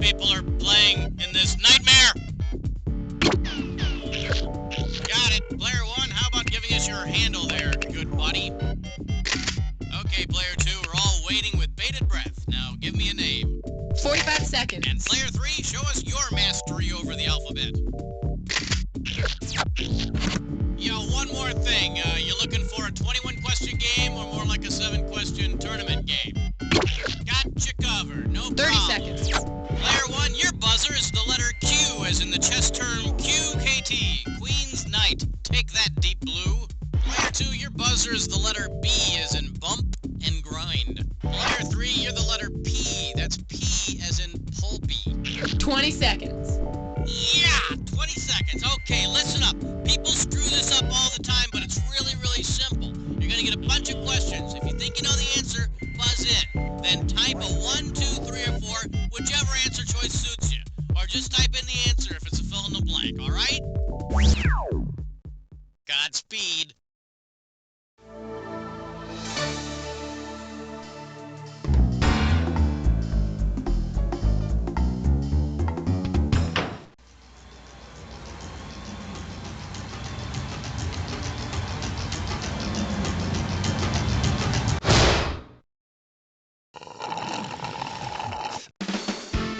people are playing in this nightmare. Got it. Player 1, how about giving us your handle there, good buddy? Okay, player 2, we're all waiting with bated breath. Now, give me a name. 45 seconds. And player 3, show us your mastery over the alphabet. One more thing. You looking for a 21-question game or more like a 7-question tournament game? Gotcha covered. No 30 problem. seconds. Player 1, your buzzer is the letter Q, as in the chess term QKT, Queen's Knight. Take that, Deep Blue. Player 2, your buzzer is the letter B, as in bump and grind. Player 3, you're the letter P. That's P, as in pulpy. 20 seconds. Yeah, 20 seconds. Okay, listen up. People screw this up all the time, but it's really, really simple. You're going to get a bunch of questions. If you think you know the answer, buzz in. Then type a 1, 2, 3, or 4, whichever answer choice suits you. Or just type in the answer if it's a fill in the blank, all right? Godspeed.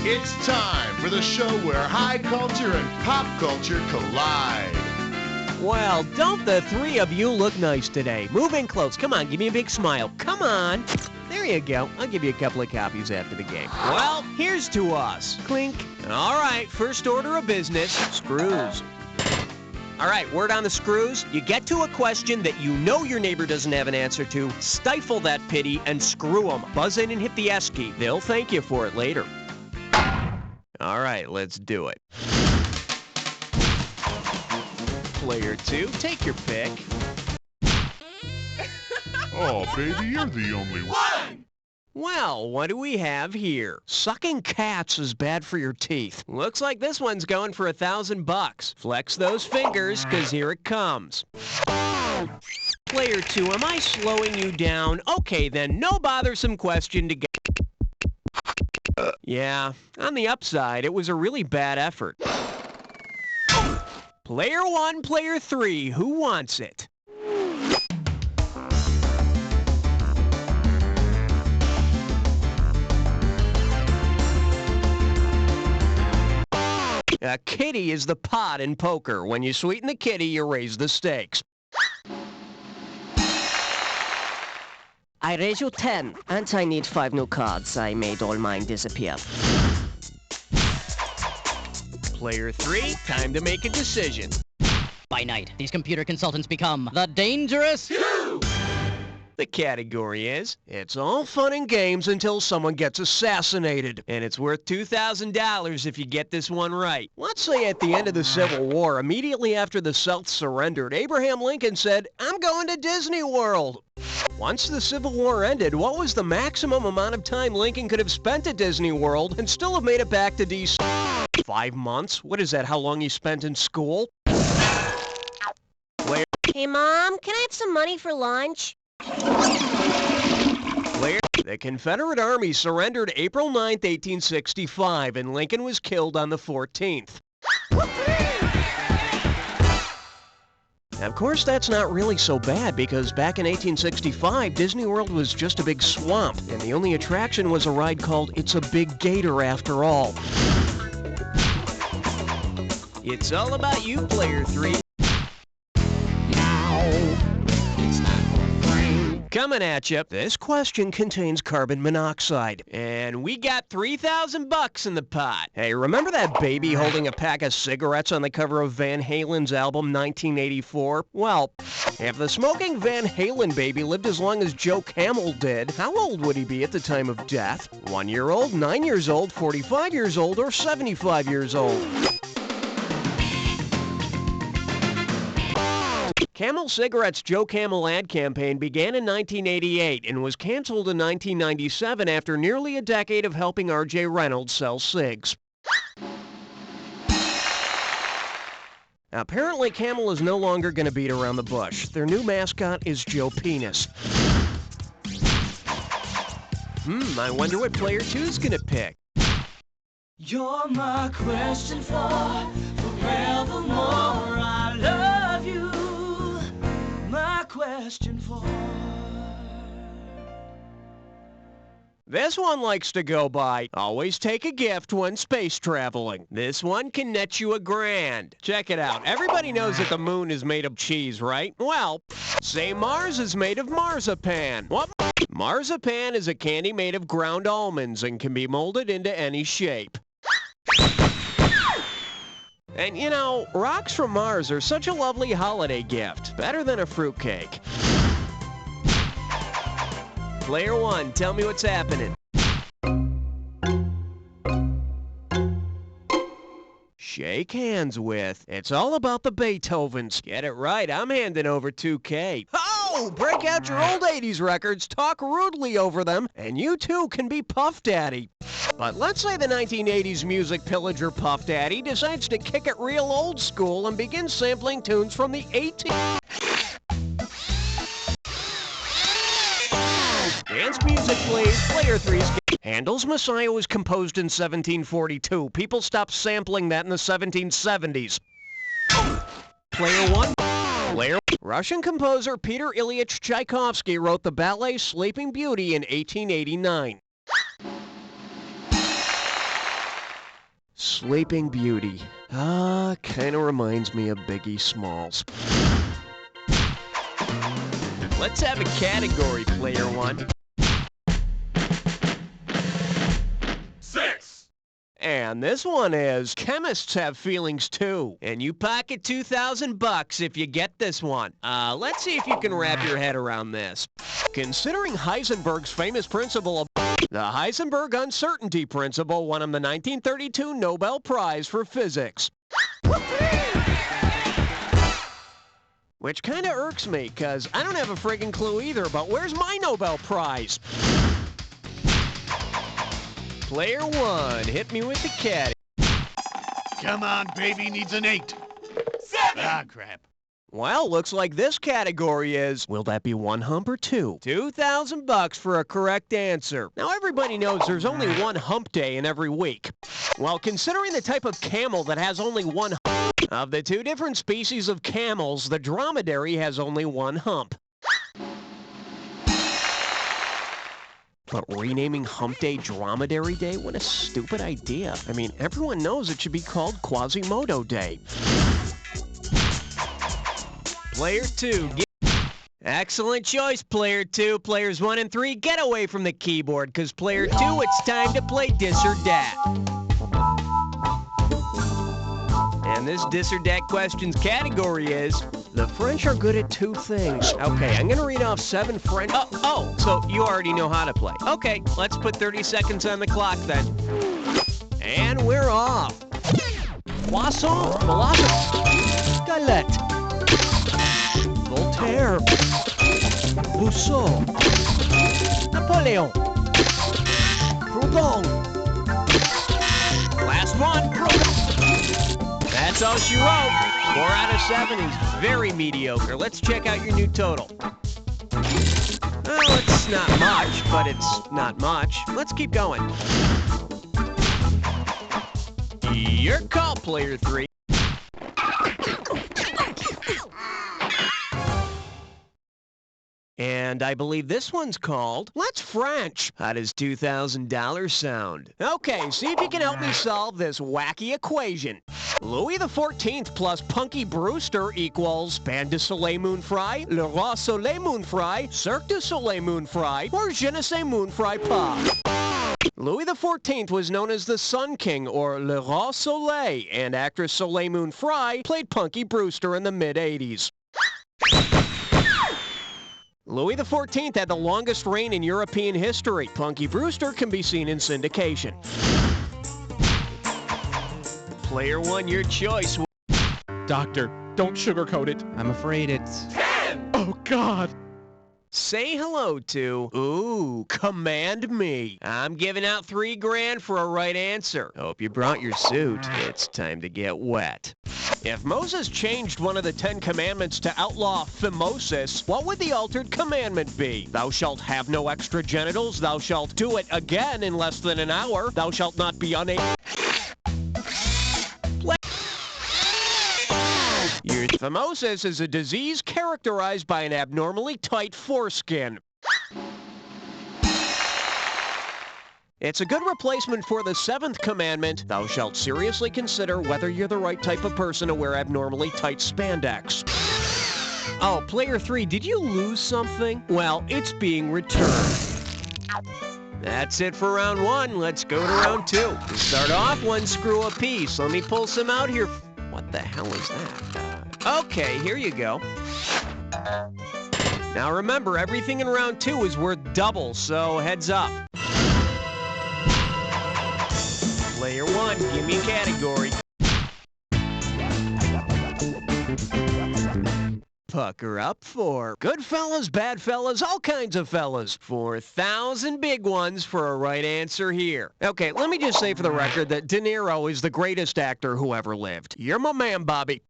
It's time for the show where high culture and pop culture collide. Well, don't the three of you look nice today? Move in close. Come on, give me a big smile. Come on. There you go. I'll give you a couple of copies after the game. Well, here's to us. Clink. All right, first order of business, screws. All right, word on the screws. You get to a question that you know your neighbor doesn't have an answer to, stifle that pity, and screw them. Buzz in and hit the S key. They'll thank you for it later. All right, let's do it. Player 2, take your pick. Oh, baby, you're the only one. Well, what do we have here? Sucking cats is bad for your teeth. Looks like this one's going for $1,000. Flex those fingers, 'cause here it comes. Player 2, am I slowing you down? Okay, then, no bothersome question to get. Yeah, on the upside, it was a really bad effort. Player 1, player 3, who wants it? A kitty is the pot in poker. When you sweeten the kitty, you raise the stakes. I raise you 10, and I need 5 new cards. I made all mine disappear. Player 3, time to make a decision. By night, these computer consultants become the dangerous. The category is, it's all fun and games until someone gets assassinated. And it's worth $2,000 if you get this one right. Let's say at the end of the Civil War, immediately after the South surrendered, Abraham Lincoln said, "I'm going to Disney World." Once the Civil War ended, what was the maximum amount of time Lincoln could have spent at Disney World and still have made it back to D.C.? 5 months? What is that, how long he spent in school? Hey, Mom, can I have some money for lunch? The Confederate Army surrendered April 9th, 1865, and Lincoln was killed on the 14th. Of course, that's not really so bad, because back in 1865, Disney World was just a big swamp, and the only attraction was a ride called It's a Big Gator After All. It's all about you, player 3. Coming at you, this question contains carbon monoxide, and we got $3,000 in the pot. Hey, remember that baby holding a pack of cigarettes on the cover of Van Halen's album 1984? Well, if the smoking Van Halen baby lived as long as Joe Camel did, how old would he be at the time of death? 1 year old, 9 years old, 45 years old, or 75 years old? Camel Cigarettes' Joe Camel ad campaign began in 1988 and was canceled in 1997 after nearly a decade of helping R.J. Reynolds sell cigs. Apparently, Camel is no longer going to beat around the bush. Their new mascot is Joe Penis. I wonder what player 2's going to pick. You're my question for forevermore. I love you. My question for. This one likes to go by, always take a gift when space traveling. This one can net you $1,000. Check it out. Everybody knows that the moon is made of cheese, right? Well, say Mars is made of marzipan. What? Marzipan is a candy made of ground almonds and can be molded into any shape. And you know, rocks from Mars are such a lovely holiday gift. Better than a fruitcake. Player one, tell me what's happening. Shake hands with. It's all about the Beethovens. Get it right, I'm handing over $2K. Oh, break out your old 80s records, talk rudely over them, and you too can be Puff Daddy. But let's say the 1980s music pillager Puff Daddy decides to kick it real old school and begin sampling tunes from the 80s. Dance music, please. Player three's Handel's Messiah was composed in 1742. People stopped sampling that in the 1770s. Player one. Russian composer Peter Ilyich Tchaikovsky wrote the ballet Sleeping Beauty in 1889. Sleeping Beauty. Kinda reminds me of Biggie Smalls. Let's have a category, player one. 6. And this one is, chemists have feelings too. And you pocket $2,000 if you get this one. Let's see if you can wrap your head around this. Considering Heisenberg's famous principle of the Heisenberg uncertainty principle won him the 1932 Nobel Prize for Physics. Which kind of irks me, because I don't have a friggin' clue either, but where's my Nobel Prize? Player one, hit me with the caddy. Come on, baby, needs an 8. 7. Ah, crap. Well, looks like this category is, will that be one hump or two? $2,000 for a correct answer. Now, everybody knows there's only one hump day in every week. Well, considering the type of camel that has only one hump, of the two different species of camels, the dromedary has only one hump. But renaming Hump Day Dromedary Day? What a stupid idea. I mean, everyone knows it should be called Quasimodo Day. Player two. Excellent choice, player two. Players one and three, get away from the keyboard, because player two, it's time to play Dis or Dat. And this Dis or Dat questions category is, the French are good at two things. Okay, I'm gonna read off 7 French. Oh, so you already know how to play. Okay, let's put 30 seconds on the clock then. And we're off. Poisson, philosophy, galette, Voltaire, Rousseau, Napoleon, Proudhon. Last one, That's all she wrote. 4 out of 7 is very mediocre. Let's check out your new total. Well, it's not much, but it's not much. Let's keep going. Your call, player three. And I believe this one's called, Let's French. How does $2,000 sound? Okay, see if you can help me solve this wacky equation. Louis XIV plus Punky Brewster equals Band du Soleil Moon Fry, Le Roi Soleil Moon Fry, Cirque du Soleil Moon Fry, or Je ne sais Moon Fry pas. Louis XIV was known as the Sun King, or Le Roi Soleil, and actress Soleil Moon Fry played Punky Brewster in the mid-'80s. Louis XIV had the longest reign in European history. Punky Brewster can be seen in syndication. Player one, your choice. Doctor, don't sugarcoat it. I'm afraid it's... 10. Oh, God. Say hello to, ooh, Command Me. I'm giving out $3,000 for a right answer. Hope you brought your suit. It's time to get wet. If Moses changed one of the 10 commandments to outlaw phimosis, what would the altered commandment be? Thou shalt have no extra genitals. Thou shalt do it again in less than an hour. Thou shalt not be unable... Phimosis is a disease characterized by an abnormally tight foreskin. It's a good replacement for the 7th commandment, thou shalt seriously consider whether you're the right type of person to wear abnormally tight spandex. Oh, player 3, did you lose something? Well, it's being returned. That's it for round 1. Let's go to round 2. To start off, 1 screw apiece. Let me pull some out here. What the hell is that? Okay, here you go. Now remember, everything in round 2 is worth double, so heads up. Player 1, give me a category. Pucker up for good fellas, bad fellas, all kinds of fellas. 4,000 big ones for a right answer here. Okay, let me just say for the record that De Niro is the greatest actor who ever lived. You're my man, Bobby.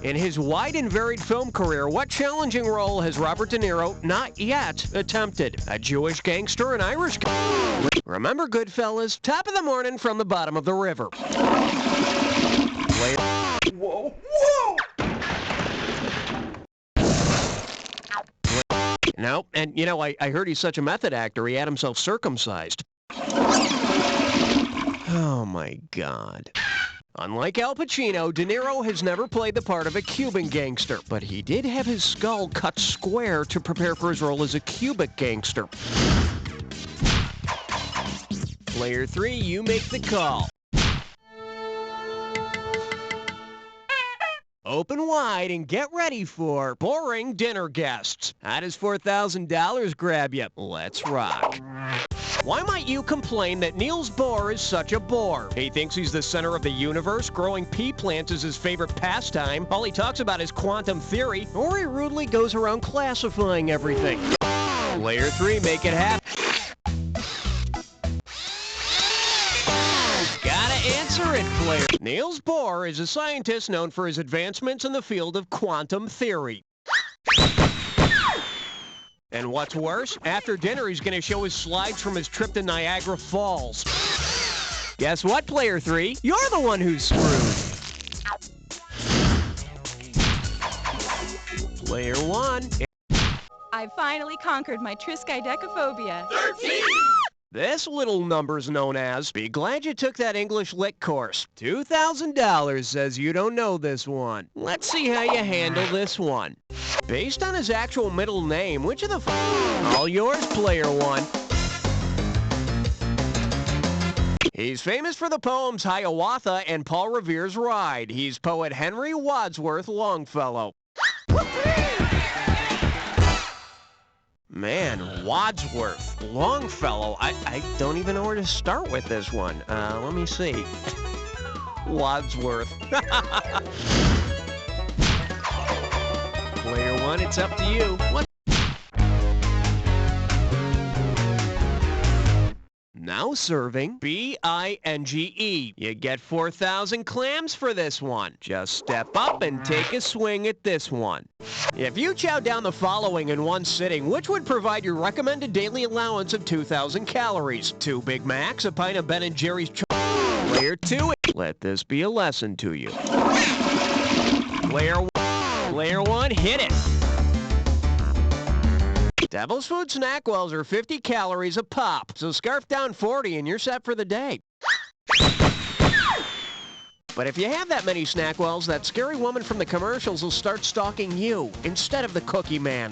In his wide and varied film career, what challenging role has Robert De Niro not yet attempted? A Jewish gangster, an Irish gangster? Remember, Goodfellas? Top of the morning from the bottom of the river. Whoa, whoa! No, and you know, I heard he's such a method actor, he had himself circumcised. Oh my God. Unlike Al Pacino, De Niro has never played the part of a Cuban gangster, but he did have his skull cut square to prepare for his role as a cubic gangster. Player 3, you make the call. Open wide and get ready for boring dinner guests. How does $4,000 grab you? Let's rock. Why might you complain that Niels Bohr is such a bore? He thinks he's the center of the universe, growing pea plants is his favorite pastime, all he talks about is quantum theory, or he rudely goes around classifying everything. Player 3, make it happen. Answer it, player. Niels Bohr is a scientist known for his advancements in the field of quantum theory. And what's worse, after dinner he's going to show his slides from his trip to Niagara Falls. Guess what, player 3? You're the one who's screwed. Player 1. I finally conquered my triskaidekaphobia. 13! This little number's known as, be glad you took that English lit course. $2,000 says you don't know this one. Let's see how you handle this one. Based on his actual middle name, which of the all yours, player 1. He's famous for the poems Hiawatha and Paul Revere's Ride. He's poet Henry Wadsworth Longfellow. Man, Wadsworth, Longfellow, I don't even know where to start with this one. Let me see. Wadsworth. Player 1, it's up to you. What? Now serving B-I-N-G-E. You get 4,000 clams for this one. Just step up and take a swing at this one. If you chow down the following in one sitting, which would provide your recommended daily allowance of 2,000 calories? 2 Big Macs, a pint of Ben & Jerry's Player 2, let this be a lesson to you. Player 1, hit it. Devil's Food Snackwells are 50 calories a pop, so scarf down 40 and you're set for the day. But if you have that many Snackwells, that scary woman from the commercials will start stalking you instead of the Cookie Man.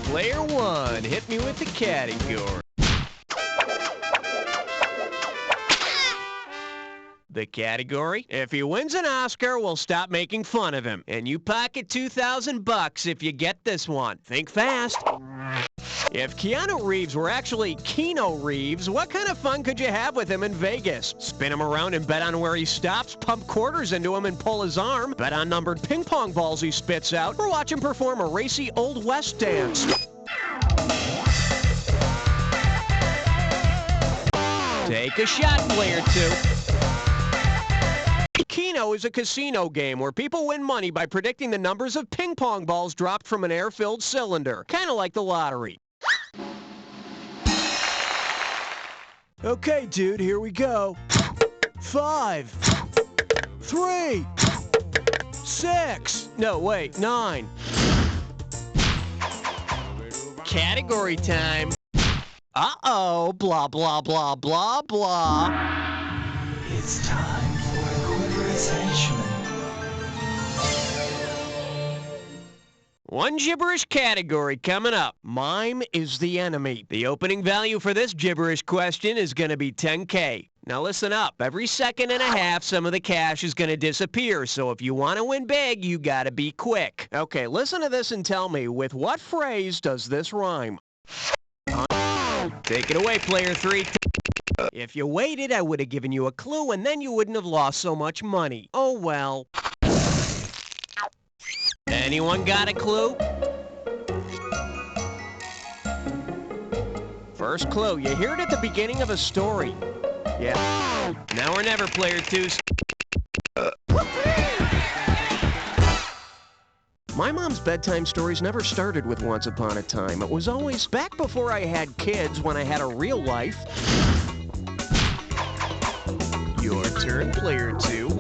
Player 1, hit me with the category. The category? If he wins an Oscar, we'll stop making fun of him. And you pocket $2,000 if you get this one. Think fast. If Keanu Reeves were actually Keanu Reeves, what kind of fun could you have with him in Vegas? Spin him around and bet on where he stops, pump quarters into him and pull his arm, bet on numbered ping pong balls he spits out, or watch him perform a racy Old West dance. Take a shot, player 2. Keno is a casino game where people win money by predicting the numbers of ping pong balls dropped from an air-filled cylinder, kind of like the lottery. Okay, dude, here we go. 5, 3, 6. No, wait, 9. Category time. Uh-oh, blah, blah, blah, blah, blah. It's time for equalization. One gibberish category coming up. Mime is the enemy. The opening value for this gibberish question is going to be $10K. Now listen up. Every second and a half, some of the cash is going to disappear. So if you want to win big, you got to be quick. Okay, listen to this and tell me, with what phrase does this rhyme? Take it away, player 3. If you waited, I would have given you a clue, and then you wouldn't have lost so much money. Oh, well. Anyone got a clue? First clue, you hear it at the beginning of a story. Yeah. Now or never, player 2. My mom's bedtime stories never started with Once Upon a Time. It was always back before I had kids, when I had a real life. Your turn, player 2.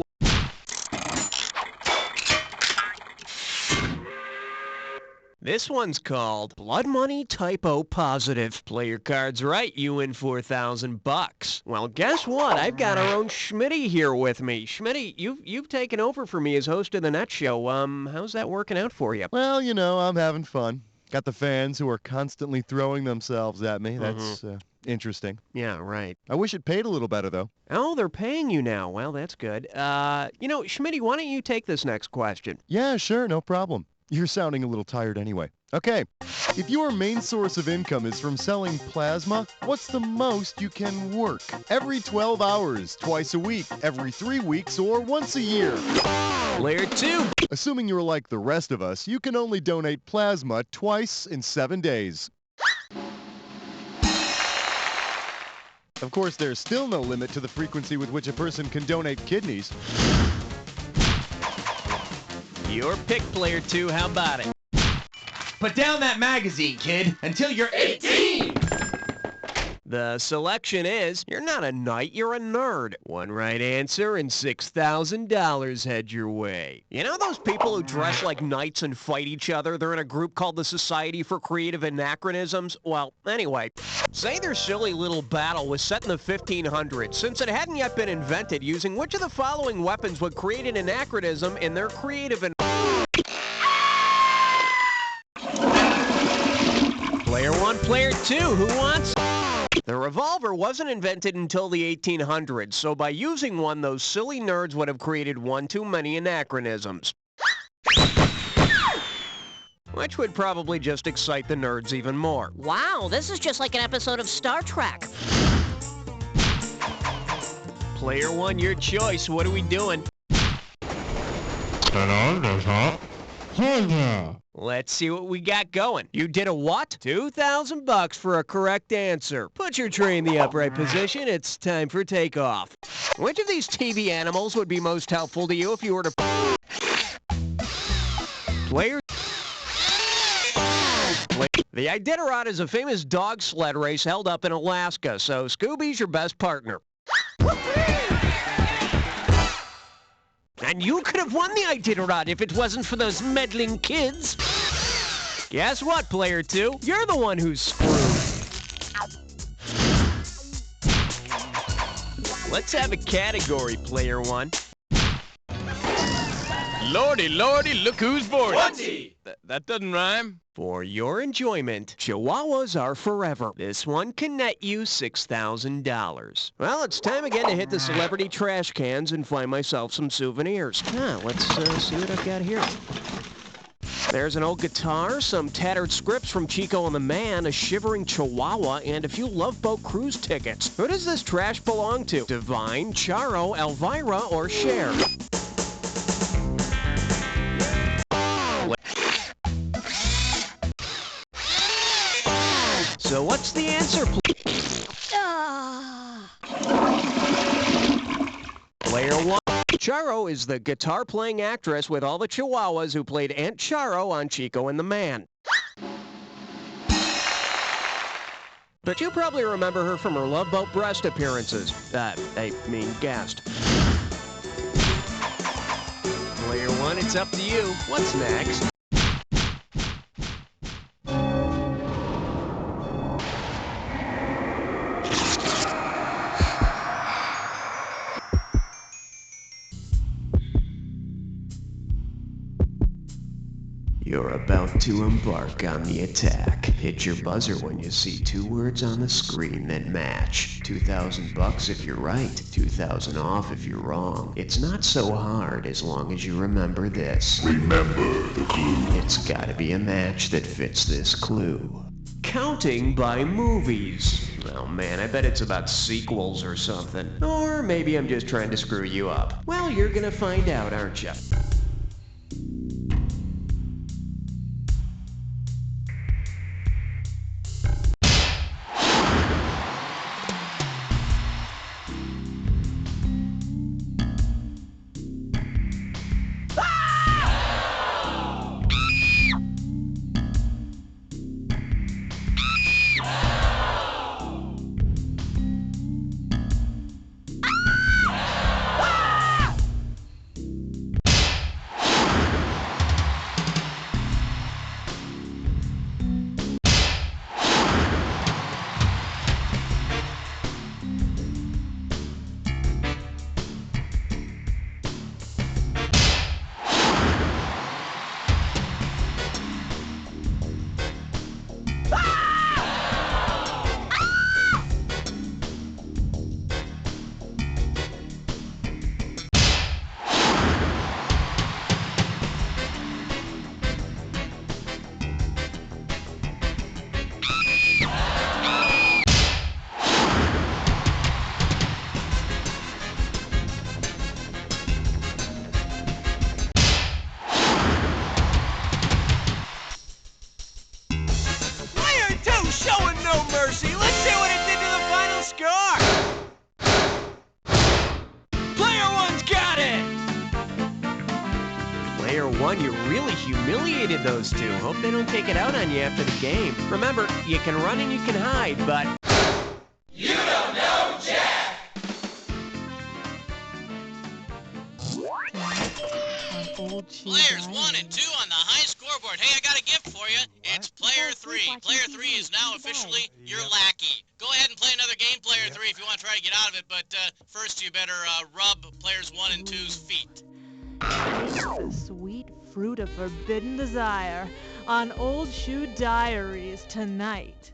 This one's called Blood Money Typo Positive. Play your cards right, you win $4,000. Well, guess what? I've got our own Schmitty here with me. Schmitty, you've taken over for me as host of the Net Show. How's that working out for you? Well, you know, I'm having fun. Got the fans who are constantly throwing themselves at me. That's interesting. Yeah, right. I wish it paid a little better, though. Oh, they're paying you now. Well, that's good. You know, Schmitty, why don't you take this next question? Yeah, sure, no problem. You're sounding a little tired anyway. Okay, if your main source of income is from selling plasma, what's the most you can work? Every 12 hours, twice a week, every 3 weeks, or once a year? Player 2. Assuming you're like the rest of us, you can only donate plasma twice in 7 days. Of course, there's still no limit to the frequency with which a person can donate kidneys. Your pick, player 2. How about it? Put down that magazine, kid, until you're 18! The selection is, you're not a knight, you're a nerd. One right answer and $6,000 head your way. You know those people who dress like knights and fight each other? They're in a group called the Society for Creative Anachronisms. Well, anyway, say their silly little battle was set in the 1500s. Since it hadn't yet been invented, using which of the following weapons would create an anachronism in their creative and... Player 1, player 2, who wants... The revolver wasn't invented until the 1800s, so by using one, those silly nerds would have created one too many anachronisms. Which would probably just excite the nerds even more. Wow, this is just like an episode of Star Trek. Player 1, your choice. What are we doing? Let's see what we got going. You did a what? $2,000 for a correct answer. Put your tray in the upright position. It's time for takeoff. Which of these TV animals would be most helpful to you if you were to... Player... The Iditarod is a famous dog sled race held up in Alaska, so Scooby's your best partner. And you could have won the Iditarod if it wasn't for those meddling kids. Guess what, player 2? You're the one who's screwed. Let's have a category, player 1. Lordy, lordy, look who's bored. Whatty? That doesn't rhyme. For your enjoyment, Chihuahuas are forever. This one can net you $6,000. Well, it's time again to hit the celebrity trash cans and find myself some souvenirs. Let's see what I've got here. There's an old guitar, some tattered scripts from Chico and the Man, a shivering chihuahua, and a few Love Boat cruise tickets. Who does this trash belong to? Divine, Charo, Elvira, or Cher? So what's the answer, Player 1. Charo is the guitar-playing actress with all the chihuahuas who played Aunt Charo on Chico and the Man. But you probably remember her from her Love Boat breast appearances. Guest. Player 1, it's It's up to you. What's next? You're about to embark on the attack. Hit your buzzer when you see two words on the screen that match. $2,000 if you're right, $2,000 off if you're wrong. It's not so hard as long as you remember this. Remember the clue. It's gotta be a match that fits this clue. Counting by movies. Oh man, I bet it's about sequels or something. Or maybe I'm just trying to screw you up. Well, you're gonna find out, aren't you? Showing no mercy. Let's see what it did to the final score. Player one's got it. Player one, you really humiliated those two. Hope they don't take it out on you after the game. Remember, you can run and you can hide, but... You don't know Jack! Players 1 and 2 on the high scoreboard. Hey, I got a gift for you. It's Player 3. Player 3 is now officially your lackey. Go ahead and play another game, Player 3, if you want to try to get out of it, but first you better rub Players 1 and 2's feet. Taste the sweet fruit of forbidden desire on Old Shoe Diaries tonight.